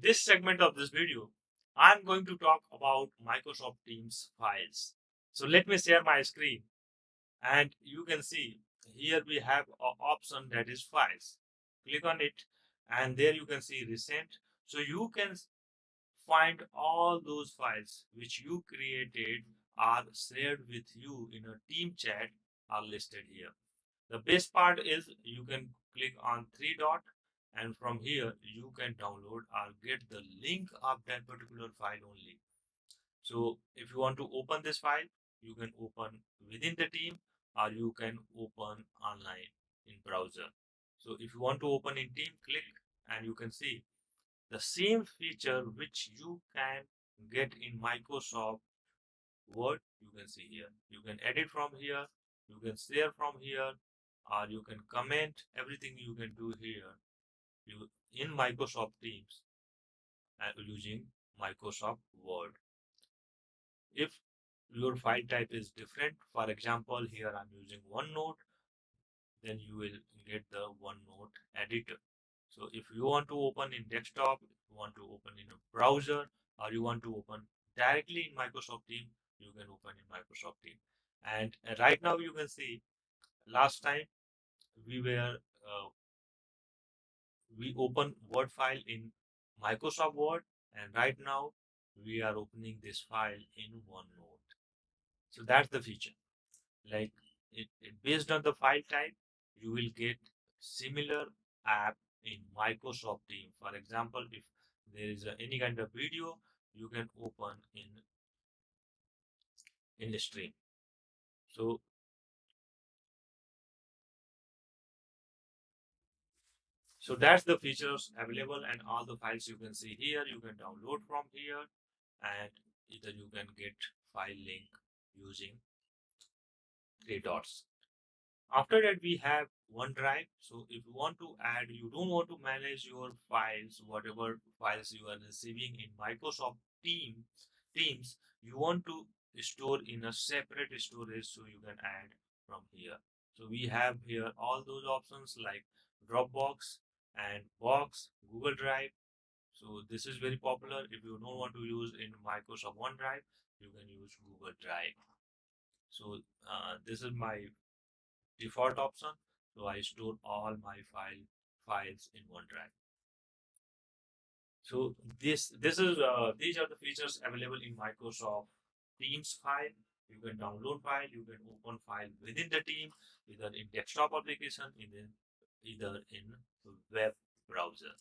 this segment of this video, I'm going to talk about Microsoft Teams files. So let me share my screen and you can see here we have an option that is files. Click on it and there you can see recent. So you can find all those files which you created are shared with you in a team chat are listed here. The best part is you can click on three dot and from here you can download or get the link of that particular file only. So if you want to open this file, you can open within the team or you can open online in browser. So if you want to open in team, click and you can see the same feature which you can get in Microsoft Word, you can see here. You can edit from here, you can share from here, or you can comment. Everything you can do here you in Microsoft Teams using Microsoft Word. If your file type is different, for example, here I'm using OneNote, then you will get the OneNote editor. So if you want to open in desktop, if you want to open in a browser, or you want to open directly in Microsoft Teams, you can open in Microsoft Teams. And right now you can see last time we were we open Word file in Microsoft Word, and right now we are opening this file in OneNote. So that's the feature. Like it based on the file type, you will get similar app in Microsoft Teams. For example, if there is any kind of video, you can open in the stream. So that's the features available and all the files you can see here. You can download from here and either you can get file link using three dots. After that, we have OneDrive. So if you want to add, you don't want to manage your files, whatever files you are receiving in Microsoft Teams, you want to store in a separate storage so you can add from here. So we have here all those options like Dropbox and Box, Google Drive. So this is very popular. If you don't want to use in Microsoft OneDrive, you can use Google Drive. So this is my default option. So I store all my files in OneDrive. So this is these are the features available in Microsoft Teams file. You can download file, you can open file within the team, either in desktop application, either in web browser.